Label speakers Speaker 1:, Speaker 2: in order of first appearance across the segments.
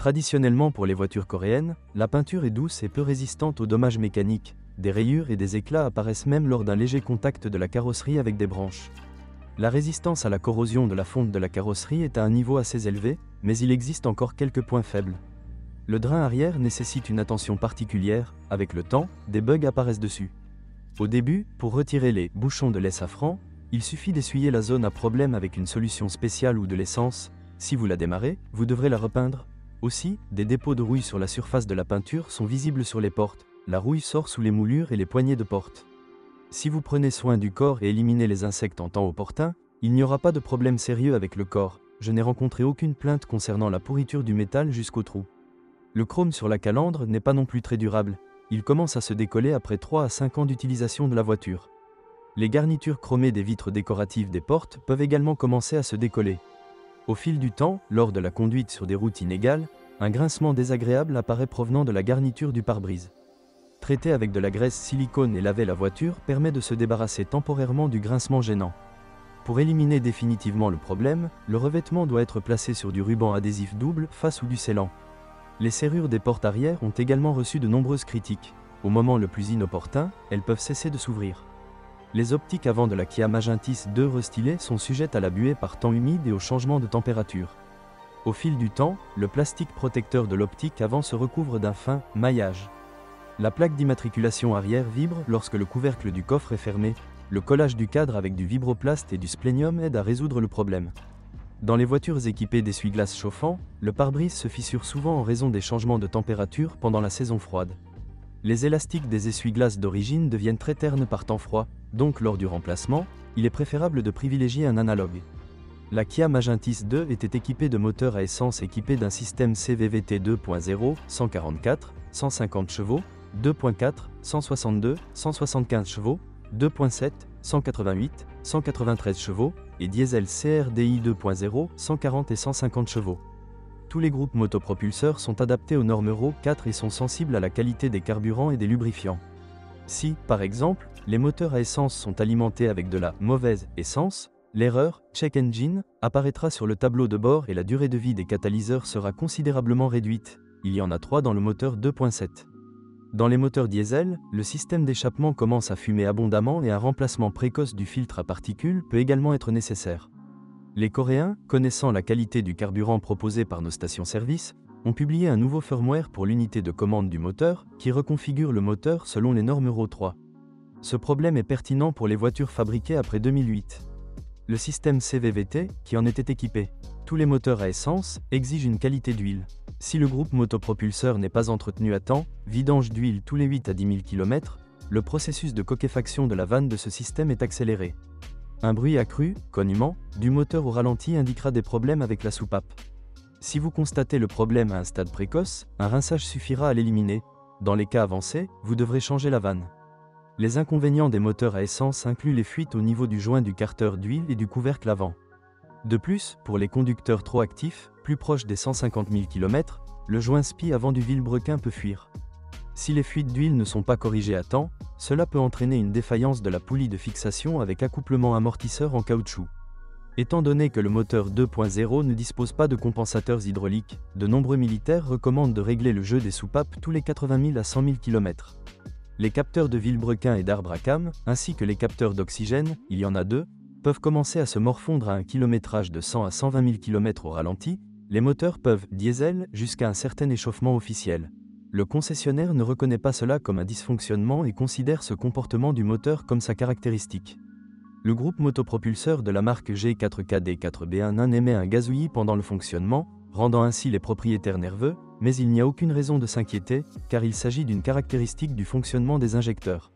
Speaker 1: Traditionnellement pour les voitures coréennes, la peinture est douce et peu résistante aux dommages mécaniques. Des rayures et des éclats apparaissent même lors d'un léger contact de la carrosserie avec des branches. La résistance à la corrosion de la fonte de la carrosserie est à un niveau assez élevé, mais il existe encore quelques points faibles. Le drain arrière nécessite une attention particulière, avec le temps, des bugs apparaissent dessus. Au début, pour retirer les bouchons de lait safran, il suffit d'essuyer la zone à problème avec une solution spéciale ou de l'essence. Si vous la démarrez, vous devrez la repeindre. Aussi, des dépôts de rouille sur la surface de la peinture sont visibles sur les portes. La rouille sort sous les moulures et les poignées de porte. Si vous prenez soin du corps et éliminez les insectes en temps opportun, il n'y aura pas de problème sérieux avec le corps. Je n'ai rencontré aucune plainte concernant la pourriture du métal jusqu'au trou. Le chrome sur la calandre n'est pas non plus très durable. Il commence à se décoller après 3 à 5 ans d'utilisation de la voiture. Les garnitures chromées des vitres décoratives des portes peuvent également commencer à se décoller. Au fil du temps, lors de la conduite sur des routes inégales, un grincement désagréable apparaît provenant de la garniture du pare-brise. Traiter avec de la graisse silicone et laver la voiture permet de se débarrasser temporairement du grincement gênant. Pour éliminer définitivement le problème, le revêtement doit être placé sur du ruban adhésif double face ou du scellant. Les serrures des portes arrière ont également reçu de nombreuses critiques. Au moment le plus inopportun, elles peuvent cesser de s'ouvrir. Les optiques avant de la Kia Magentis 2 restylées sont sujettes à la buée par temps humide et au changement de température. Au fil du temps, le plastique protecteur de l'optique avant se recouvre d'un fin maillage. La plaque d'immatriculation arrière vibre lorsque le couvercle du coffre est fermé. Le collage du cadre avec du vibroplast et du splénium aide à résoudre le problème. Dans les voitures équipées d'essuie-glaces chauffants, le pare-brise se fissure souvent en raison des changements de température pendant la saison froide. Les élastiques des essuie-glaces d'origine deviennent très ternes par temps froid, donc lors du remplacement, il est préférable de privilégier un analogue. La Kia Magentis 2 était équipée de moteurs à essence équipés d'un système CVVT 2.0, 144, 150 chevaux, 2.4, 162, 175 chevaux, 2.7, 188, 193 chevaux, et diesel CRDI 2.0, 140 et 150 chevaux. Tous les groupes motopropulseurs sont adaptés aux normes Euro 4 et sont sensibles à la qualité des carburants et des lubrifiants. Si, par exemple, les moteurs à essence sont alimentés avec de la mauvaise essence, l'erreur « Check Engine » apparaîtra sur le tableau de bord et la durée de vie des catalyseurs sera considérablement réduite. Il y en a 3 dans le moteur 2.7. Dans les moteurs diesel, le système d'échappement commence à fumer abondamment et un remplacement précoce du filtre à particules peut également être nécessaire. Les Coréens, connaissant la qualité du carburant proposé par nos stations-service, ont publié un nouveau firmware pour l'unité de commande du moteur qui reconfigure le moteur selon les normes Euro 3. Ce problème est pertinent pour les voitures fabriquées après 2008. Le système CVVT, qui en était équipé, tous les moteurs à essence, exigent une qualité d'huile. Si le groupe motopropulseur n'est pas entretenu à temps, vidange d'huile tous les 8 à 10 000 km, le processus de coquefaction de la vanne de ce système est accéléré. Un bruit accru, connument, du moteur au ralenti indiquera des problèmes avec la soupape. Si vous constatez le problème à un stade précoce, un rinçage suffira à l'éliminer. Dans les cas avancés, vous devrez changer la vanne. Les inconvénients des moteurs à essence incluent les fuites au niveau du joint du carter d'huile et du couvercle avant. De plus, pour les conducteurs trop actifs, plus proches des 150 000 km, le joint SPI avant du vilebrequin peut fuir. Si les fuites d'huile ne sont pas corrigées à temps, cela peut entraîner une défaillance de la poulie de fixation avec accouplement amortisseur en caoutchouc. Étant donné que le moteur 2.0 ne dispose pas de compensateurs hydrauliques, de nombreux militaires recommandent de régler le jeu des soupapes tous les 80 000 à 100 000 km. Les capteurs de vilebrequin et d'arbre à cames, ainsi que les capteurs d'oxygène, il y en a 2, peuvent commencer à se morfondre à un kilométrage de 100 à 120 000 km au ralenti. Les moteurs peuvent, diesel, jusqu'à un certain échauffement officiel. Le concessionnaire ne reconnaît pas cela comme un dysfonctionnement et considère ce comportement du moteur comme sa caractéristique. Le groupe motopropulseur de la marque G4KD4B1 émet un gazouillis pendant le fonctionnement, rendant ainsi les propriétaires nerveux, mais il n'y a aucune raison de s'inquiéter, car il s'agit d'une caractéristique du fonctionnement des injecteurs.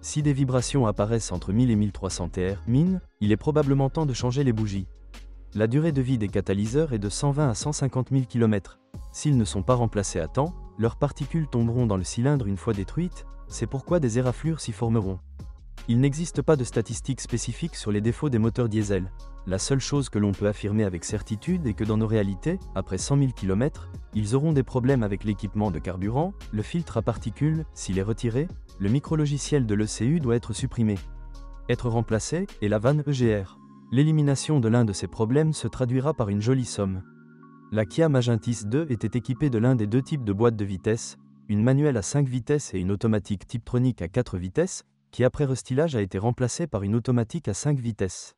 Speaker 1: Si des vibrations apparaissent entre 1000 et 1300 min, il est probablement temps de changer les bougies. La durée de vie des catalyseurs est de 120 à 150 000 km. S'ils ne sont pas remplacés à temps, leurs particules tomberont dans le cylindre une fois détruites, c'est pourquoi des éraflures s'y formeront. Il n'existe pas de statistiques spécifiques sur les défauts des moteurs diesel. La seule chose que l'on peut affirmer avec certitude est que dans nos réalités, après 100 000 km, ils auront des problèmes avec l'équipement de carburant, le filtre à particules, s'il est retiré, le micrologiciel de l'ECU doit être supprimé. Être remplacé, et la vanne EGR. L'élimination de l'un de ces problèmes se traduira par une jolie somme. La Kia Magentis 2 était équipée de l'un des deux types de boîtes de vitesses, une manuelle à 5 vitesses et une automatique Tiptronic à 4 vitesses, qui après restylage a été remplacée par une automatique à 5 vitesses.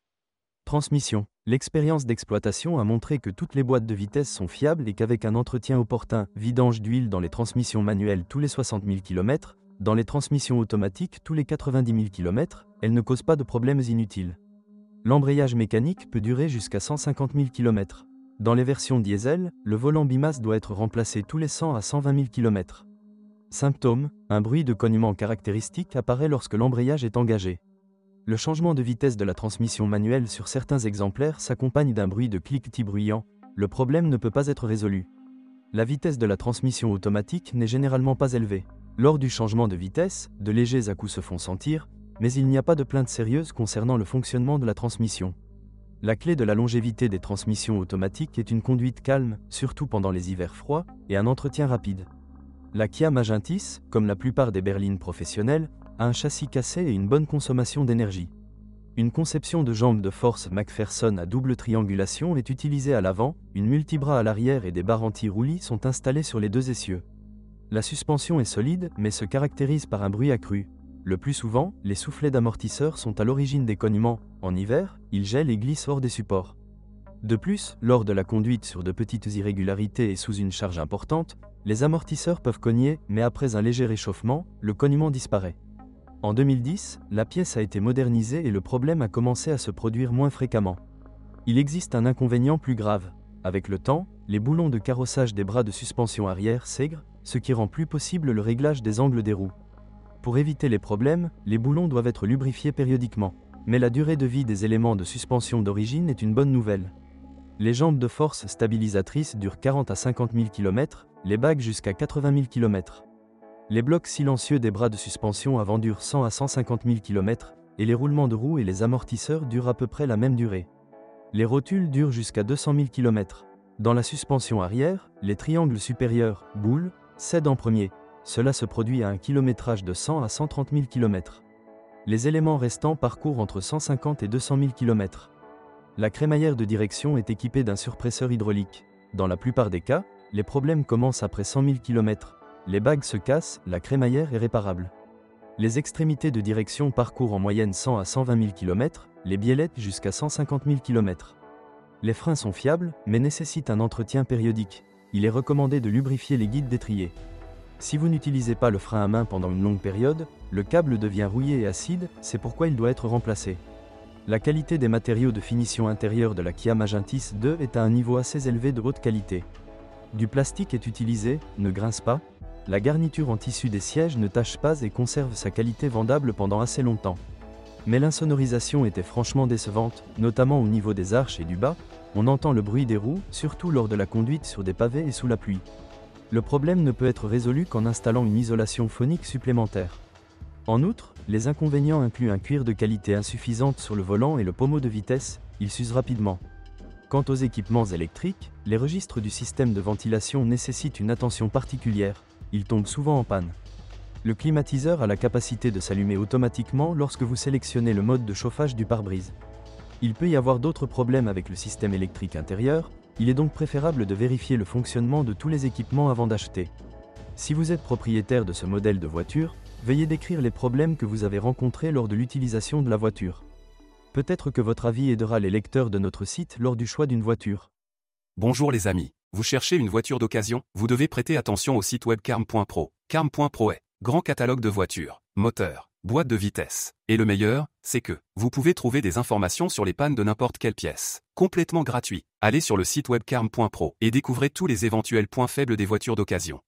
Speaker 1: Transmission. L'expérience d'exploitation a montré que toutes les boîtes de vitesses sont fiables et qu'avec un entretien opportun, vidange d'huile dans les transmissions manuelles tous les 60 000 km, dans les transmissions automatiques tous les 90 000 km, elles ne causent pas de problèmes inutiles. L'embrayage mécanique peut durer jusqu'à 150 000 km. Dans les versions diesel, le volant bimasse doit être remplacé tous les 100 à 120 000 km. Symptômes, un bruit de cognement caractéristique apparaît lorsque l'embrayage est engagé. Le changement de vitesse de la transmission manuelle sur certains exemplaires s'accompagne d'un bruit de cliquetis bruyant. Le problème ne peut pas être résolu. La vitesse de la transmission automatique n'est généralement pas élevée. Lors du changement de vitesse, de légers à-coups se font sentir, mais il n'y a pas de plainte sérieuse concernant le fonctionnement de la transmission. La clé de la longévité des transmissions automatiques est une conduite calme, surtout pendant les hivers froids, et un entretien rapide. La Kia Magentis, comme la plupart des berlines professionnelles, a un châssis cassé et une bonne consommation d'énergie. Une conception de jambes de force McPherson à double triangulation est utilisée à l'avant, une multibras à l'arrière et des barres anti-roulis sont installées sur les deux essieux. La suspension est solide mais se caractérise par un bruit accru. Le plus souvent, les soufflets d'amortisseurs sont à l'origine des cognements. En hiver, ils gèlent et glissent hors des supports. De plus, lors de la conduite sur de petites irrégularités et sous une charge importante, les amortisseurs peuvent cogner, mais après un léger réchauffement, le cognement disparaît. En 2010, la pièce a été modernisée et le problème a commencé à se produire moins fréquemment. Il existe un inconvénient plus grave. Avec le temps, les boulons de carrossage des bras de suspension arrière s'aigrent, ce qui rend plus possible le réglage des angles des roues. Pour éviter les problèmes, les boulons doivent être lubrifiés périodiquement. Mais la durée de vie des éléments de suspension d'origine est une bonne nouvelle. Les jambes de force stabilisatrices durent 40 à 50 000 km, les bagues jusqu'à 80 000 km. Les blocs silencieux des bras de suspension avant durent 100 à 150 000 km, et les roulements de roues et les amortisseurs durent à peu près la même durée. Les rotules durent jusqu'à 200 000 km. Dans la suspension arrière, les triangles supérieurs, boules, cèdent en premier. Cela se produit à un kilométrage de 100 à 130 000 km. Les éléments restants parcourent entre 150 et 200 000 km. La crémaillère de direction est équipée d'un surpresseur hydraulique. Dans la plupart des cas, les problèmes commencent après 100 000 km. Les bagues se cassent, la crémaillère est réparable. Les extrémités de direction parcourent en moyenne 100 à 120 000 km, les biellettes jusqu'à 150 000 km. Les freins sont fiables, mais nécessitent un entretien périodique. Il est recommandé de lubrifier les guides d'étrier. Si vous n'utilisez pas le frein à main pendant une longue période, le câble devient rouillé et acide, c'est pourquoi il doit être remplacé. La qualité des matériaux de finition intérieure de la Kia Magentis 2 est à un niveau assez élevé de haute qualité. Du plastique est utilisé, ne grince pas. La garniture en tissu des sièges ne tache pas et conserve sa qualité vendable pendant assez longtemps. Mais l'insonorisation était franchement décevante, notamment au niveau des arches et du bas. On entend le bruit des roues, surtout lors de la conduite sur des pavés et sous la pluie. Le problème ne peut être résolu qu'en installant une isolation phonique supplémentaire. En outre, les inconvénients incluent un cuir de qualité insuffisante sur le volant et le pommeau de vitesse, il s'use rapidement. Quant aux équipements électriques, les registres du système de ventilation nécessitent une attention particulière, ils tombent souvent en panne. Le climatiseur a la capacité de s'allumer automatiquement lorsque vous sélectionnez le mode de chauffage du pare-brise. Il peut y avoir d'autres problèmes avec le système électrique intérieur, il est donc préférable de vérifier le fonctionnement de tous les équipements avant d'acheter. Si vous êtes propriétaire de ce modèle de voiture, veuillez décrire les problèmes que vous avez rencontrés lors de l'utilisation de la voiture. Peut-être que votre avis aidera les lecteurs de notre site lors du choix d'une voiture.
Speaker 2: Bonjour les amis, vous cherchez une voiture d'occasion, vous devez prêter attention au site web carm.pro. Carm.pro est grand catalogue de voitures, moteurs, boîtes de vitesse. Et le meilleur, c'est que vous pouvez trouver des informations sur les pannes de n'importe quelle pièce. Complètement gratuit. Allez sur le site web carm.pro et découvrez tous les éventuels points faibles des voitures d'occasion.